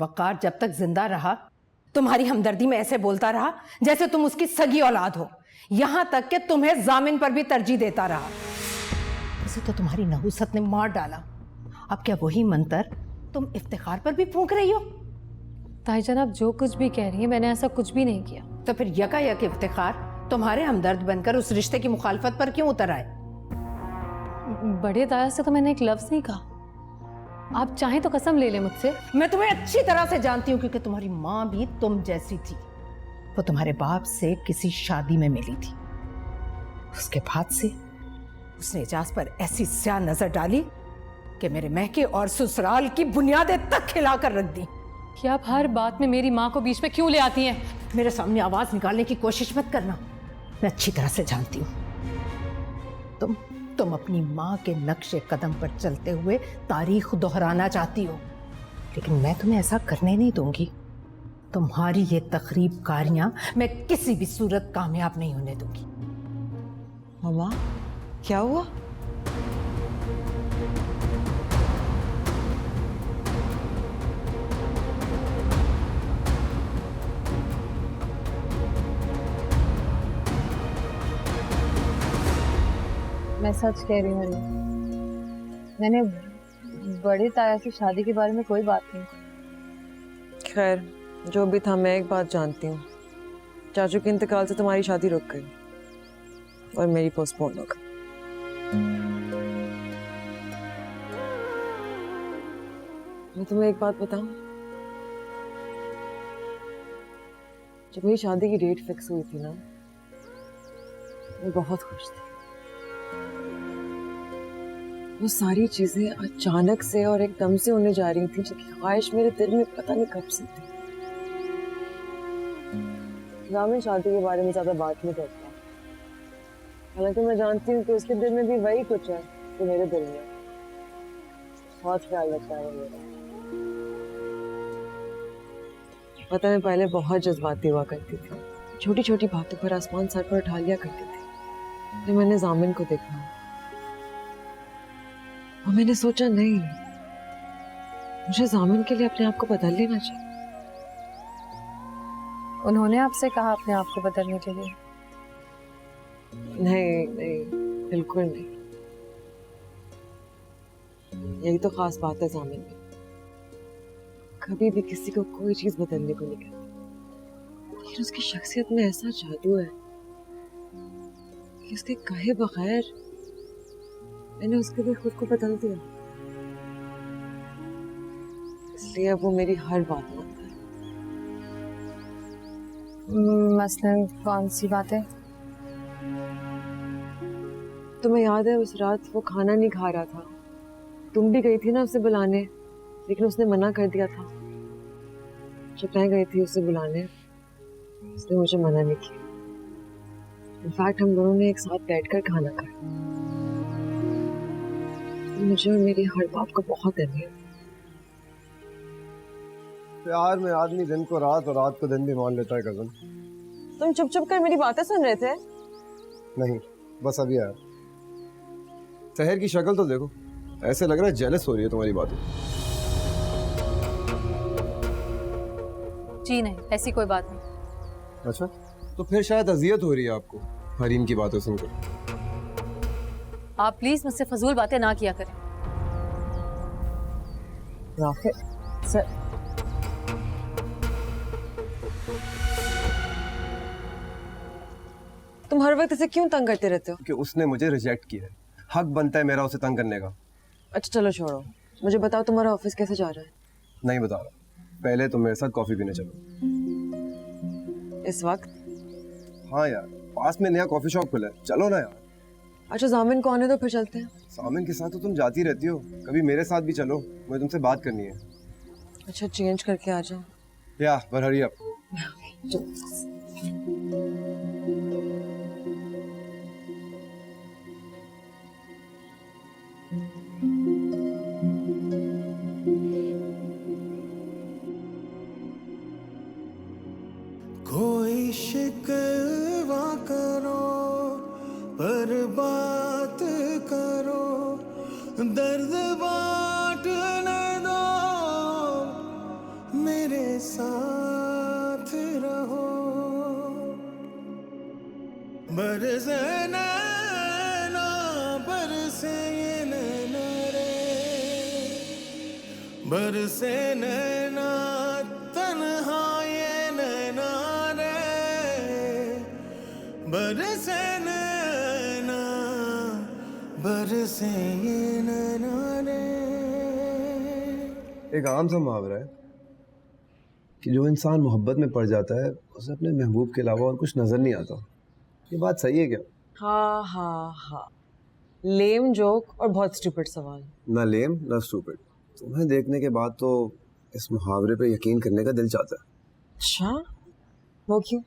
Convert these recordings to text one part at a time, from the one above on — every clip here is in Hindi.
वकार जब तक जिंदा रहा तुम्हारी हमदर्दी में ऐसे बोलता रहा जैसे तुम उसकी सगी औलाद हो, यहां तक कि तुम्हें जामिन पर भी तरजीह देता रहा। उसे तो तुम्हारी नहुसत ने मार डाला। अब क्या वही मंतर तुम इफ्तिखार पर भी फूंक रही हो? ताईजान, आप जो कुछ भी कह रही हैं, मैंने ऐसा कुछ भी नहीं किया। तो फिर यकायक इफ्तिखार तुम्हारे हमदर्द बनकर उस रिश्ते की मुखालफत पर क्यों उतर आए? बड़े ताया से तो मैंने एक लफ्ज नहीं कहा। आप चाहें तो कसम ले लें मुझसे। मैं तुम्हें अच्छी तरह से जानती हूँ क्योंकि तुम्हारी माँ भी तुम जैसी थी। वो तुम्हारे बाप से किसी शादी में मिली थी, उसके बाद से उसने एजाज पर ऐसी स्याह नजर डाली कि मेरे महके और ससुराल की बुनियादें तक खिलाकर रख दी। क्या आप हर बात में मेरी माँ को बीच में क्यों ले आती हैं? मेरे सामने आवाज निकालने की कोशिश मत करना। मैं अच्छी तरह से जानती हूँ तुम अपनी माँ के नक्शे कदम पर चलते हुए तारीख दोहराना चाहती हो, लेकिन मैं तुम्हें ऐसा करने नहीं दूंगी। तुम्हारी ये तखरीब कारियां मैं किसी भी सूरत कामयाब नहीं होने दूंगी। मामा, क्या हुआ? मैं सच कह रही हूँ, मैंने बड़े ताया की शादी के बारे में कोई बात नहीं। खैर, जो भी था, मैं एक बात जानती हूँ, चाचू के इंतकाल से तुम्हारी शादी रुक गई और मेरी पोस्टपोन हो गई। मैं तुम्हें एक बात बताऊं, जब मेरी शादी की डेट फिक्स हुई थी ना, मैं बहुत खुश थी। वो सारी चीजें अचानक से और एकदम से होने जा रही थी, जबकि ख्वाहिश मेरे दिल में पता नहीं कब से थी। जामिन शादी के बारे में ज्यादा बात नहीं करता, हालांकि मैं जानती हूँ कि उसके दिल में भी वही कुछ है जो मेरे दिल में। बहुत ख्याल रखता है मेरा। पता है, मैं पहले बहुत जज्बाती हुआ करती थी, छोटी छोटी बातों पर आसमान सर पर उठा लिया करती थी। फिर मैंने जामिन को देखा और मैंने सोचा, नहीं, मुझे जामिन के लिए अपने आप को बदल लेना चाहिए। उन्होंने आपसे कहा अपने आप को बदलने के लिए? नहीं नहीं, बिल्कुल नहीं। यही तो खास बात है जामिन में, कभी भी किसी को कोई चीज बदलने को नहीं कहती, लेकिन उसकी शख्सियत में ऐसा जादू है कि उसके कहे बगैर मैंने उसके लिए खुद को बदल दिया। इसलिए अब वो मेरी हर बात मानता है। मसलन कौन सी बात है? तुम्हें याद है उस रात वो खाना नहीं खा रहा था, तुम भी गई थी ना उसे बुलाने, लेकिन उसने मना कर दिया था। जब मैं गई थी उसे बुलाने, उसने मुझे मना नहीं किया। इनफैक्ट हम दोनों ने एक साथ बैठकर खाना खाया। मुझे और मेरी हर बात को बहुत अहमियत है। प्यार में आदमी दिन को रात और रात को दिन भी मान लेता है कजन। तुम चुप चुप कर मेरी बातें सुन रहे थे? नहीं, बस अभी आया। शहर की शक्ल तो देखो, ऐसे लग रहा है जेलस हो रही है तुम्हारी बातें। जी नहीं, ऐसी कोई बात नहीं। अच्छा, तो फिर शायद अजियत हो रही है आपको हरीम की बातें सुनकर। आप प्लीज मुझसे फजूल बातें ना किया करें। राफिक सर, तुम हर वक्त इसे क्यों तंग करते रहते हो? कि उसने मुझे रिजेक्ट किया है, हक बनता है मेरा उसे तंग करने का। अच्छा चलो छोड़ो, मुझे बताओ तुम्हारा ऑफिस कैसे जा रहा है? नहीं बता रहा, पहले तुम मेरे साथ कॉफी पीने चलो। इस वक्त? हाँ यार, पास में नया कॉफी शॉप खुला है, चलो ना यार। अच्छा जामिन कौन है, तो फिर चलते हैं। सामिन के साथ तो तुम जाती रहती हो, कभी मेरे साथ भी चलो, मुझे तुमसे बात करनी है। अच्छा चेंज करके आ जाओ। या पर हरी अप। कोई शिकवा करो पर बात करो, दर्द बांटने दो मेरे साथ रहो। बरसे नैना बरसे ये नैना रे, बरसे नैना तन्हा ये नैना रे, बरसे नैना बरसे ये नैना रे। एक आम सा मुहावरा है कि जो इंसान मोहब्बत में पड़ जाता है उसे अपने महबूब के अलावा और कुछ नजर नहीं आता। ये बात सही है क्या? हाँ हाँ हाँ, लेम जोक और बहुत स्टूपिड सवाल। ना लेम ना स्टूपिड। तुम्हें देखने के बाद तो इस मुहावरे पे यकीन करने का दिल चाहता है। अच्छा, वो क्यों?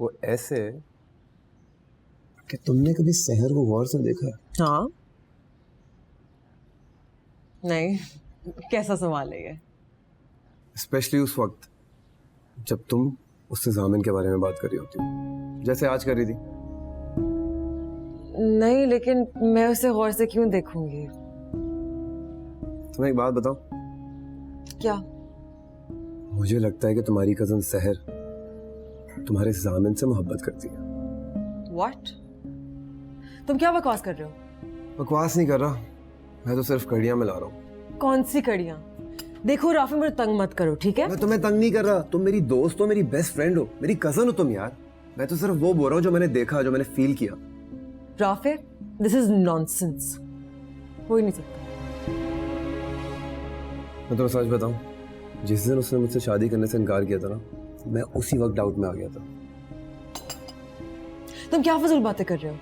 वो ऐसे कि तुमने कभी सहर को गौर से देखा है? हाँ नहीं, कैसा सवाल है ये? स्पेशली उस वक्त जब तुम उससे जामिन के बारे में बात कर रही होती हो, जैसे आज कर रही थी। नहीं, लेकिन मैं उसे गौर से क्यों देखूंगी? तुम्हें एक बात बताऊं? क्या? मुझे लगता है कि तुम्हारी कजन सहर तुम्हारे जामिन से मोहब्बत करती है। What? तुम क्या बकवास कर रहे हो? बकवास नहीं कर रहा, मैं तो सिर्फ कड़ियां मिला रहा हूँ। कौन सी कड़ियां? देखो राफी, मुझे तंग मत करो, ठीक है? मैं तुम्हें तंग नहीं कर रहा, तुम मेरी दोस्त हो, मेरी बेस्ट फ्रेंड हो, मेरी कजन हो तुम यार। मैं तो सिर्फ वो बोल रहा हूँ जो मैंने देखा, जो मैंने फील किया। Rafe, this is nonsense. हो ही नहीं सकता। मैं तुम्हें सच बताऊं, जिस दिन उसने मुझसे शादी करने से इनकार किया था ना, मैं उसी वक्त डाउट में आ गया था। तुम क्या फजूल बातें कर रहे हो?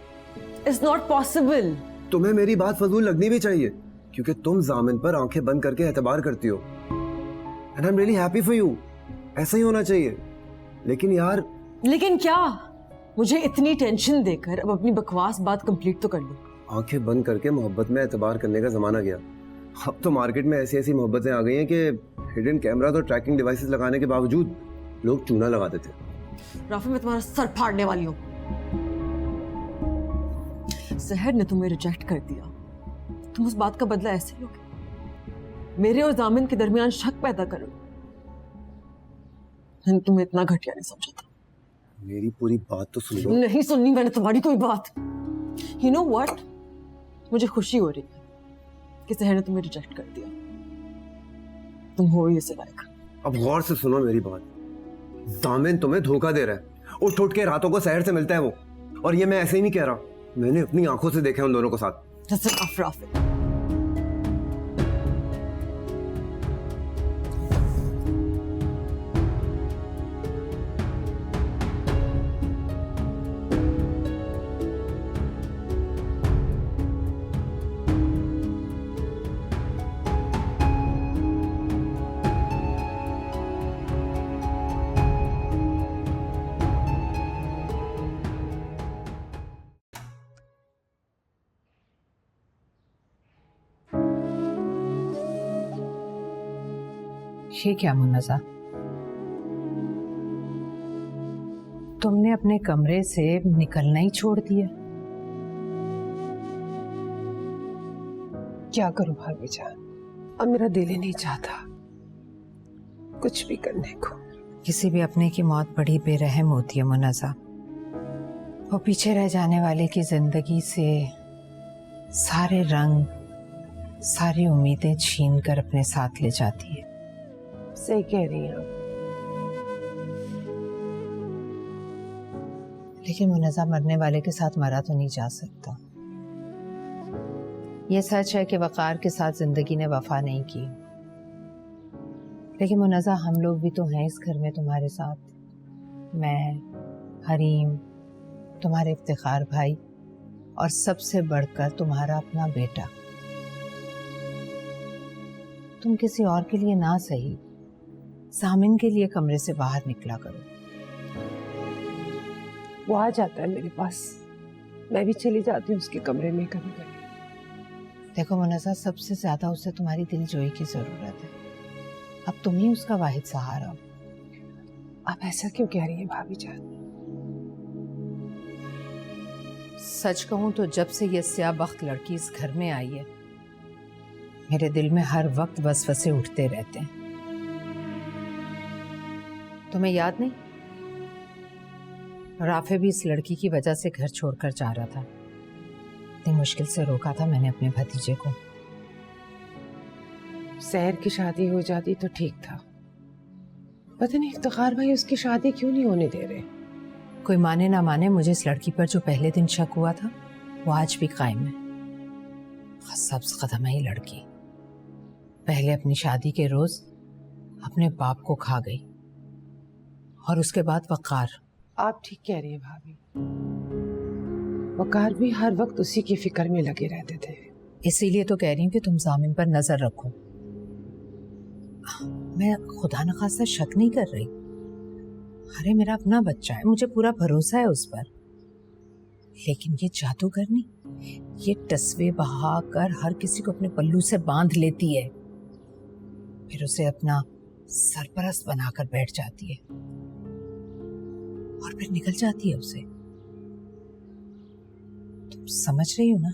It's not possible. तुम्हें मेरी बात फजूल लगनी भी चाहिए, क्योंकि तुम जामिन पर आंखें बंद करके एतबार करती हो। And I am really happy for you. ऐसा ही होना चाहिए। लेकिन यार, लेकिन क्या? मुझे इतनी टेंशन देकर अब अपनी बकवास बात कंप्लीट तो कर लो। आंखें बंद करके मोहब्बत में एतबार करने का जमाना गया। अब तो मार्केट में ऐसी ऐसी मोहब्बतें आ गई हैं कि हिडन कैमरा और ट्रैकिंग डिवाइसेस लगाने के बावजूद लोग चूना लगाते थे। राफी, मैं तुम्हारा सर फाड़ने वाली हूँ। सहर ने तुम्हें रिजेक्ट कर दिया, तुम उस बात का बदला ऐसे लोगे? मेरे और जामिन के दरमियान शक पैदा करो। मैंने तुम्हें इतना घटिया नहीं समझा था। मेरी पूरी बात तो सुन लो। नहीं सुननी मैंने तुम्हारी कोई बात। यू नो व्हाट, मुझे खुशी हो रही है कि सहर ने तुम्हें रिजेक्ट कर दिया। तुम हो ही इसे लायक। अब गौर से सुनो मेरी बात। जामिन तुम्हें धोखा दे रहा है। उठ उठ के रातों को सहर से मिलता है वो। और ये मैं ऐसे ही नहीं कह रहा, मैंने अपनी आंखों से देखा उन दोनों को साथ। That's enough, Rafi. ये क्या मुन्नज़ा, तुमने अपने कमरे से निकलना ही छोड़ दिया? क्या करूं भाभी जान, अब मेरा दिल ही नहीं चाहता कुछ भी करने को। किसी भी अपने की मौत बड़ी बेरहम होती है मुन्नज़ा। वो पीछे रह जाने वाले की जिंदगी से सारे रंग, सारी उम्मीदें छीन कर अपने साथ ले जाती है। सही कह रही हैं आप। लेकिन मुन्नज़ा, मरने वाले के साथ मरा तो नहीं जा सकता। ये सच है कि वक़ार के साथ जिंदगी ने वफा नहीं की, लेकिन मुन्नज़ा, हम लोग भी तो हैं इस घर में तुम्हारे साथ। मैं, हरीम, तुम्हारे इफ्तिखार भाई और सबसे बढ़कर तुम्हारा अपना बेटा। तुम किसी और के लिए ना सही, सामिन के लिए कमरे से बाहर निकला करो। वो आ जाता है मेरे पास, मैं भी चली जाती हूँ उसके कमरे में कभी कभी। देखो मुन्नज़ा, सबसे ज्यादा उसे तुम्हारी दिलजोई की जरूरत है। अब तुम ही उसका वाहिद सहारा हो। आप ऐसा क्यों कह रही हैं भाभी जान? सच कहूं तो जब से ये स्याहबख्त लड़की इस घर में आई है, मेरे दिल में हर वक्त वसवसे उठते रहते हैं। तुम्हें याद नहीं, राफे भी इस लड़की की वजह से घर छोड़कर जा रहा था। इतनी मुश्किल से रोका था मैंने अपने भतीजे को। सहर की शादी हो जाती तो ठीक था। पता नहीं इफ्तिखार भाई उसकी शादी क्यों नहीं होने दे रहे। कोई माने ना माने, मुझे इस लड़की पर जो पहले दिन शक हुआ था वो आज भी कायम है। सब्ज़ कदम है ये लड़की। पहले अपनी शादी के रोज अपने बाप को खा गई और उसके बाद वकार। आप ठीक कह रही हैं भाभी, वकार भी हर वक्त उसी की फिक्र में लगे रहते थे। इसीलिए तो कह रही हूँ कि तुम जामिन पर नजर रखो। मैं खुदा न खास्ता शक नहीं कर रही। अरे मेरा अपना बच्चा है, मुझे पूरा भरोसा है उस पर। लेकिन ये जादूगरनी, ये तस्वे बहा कर हर किसी को अपने पल्लू से बांध लेती है, फिर उसे अपना सरपरस्त बनाकर बैठ जाती है और फिर निकल जाती है उसे। तुम समझ रही हो ना?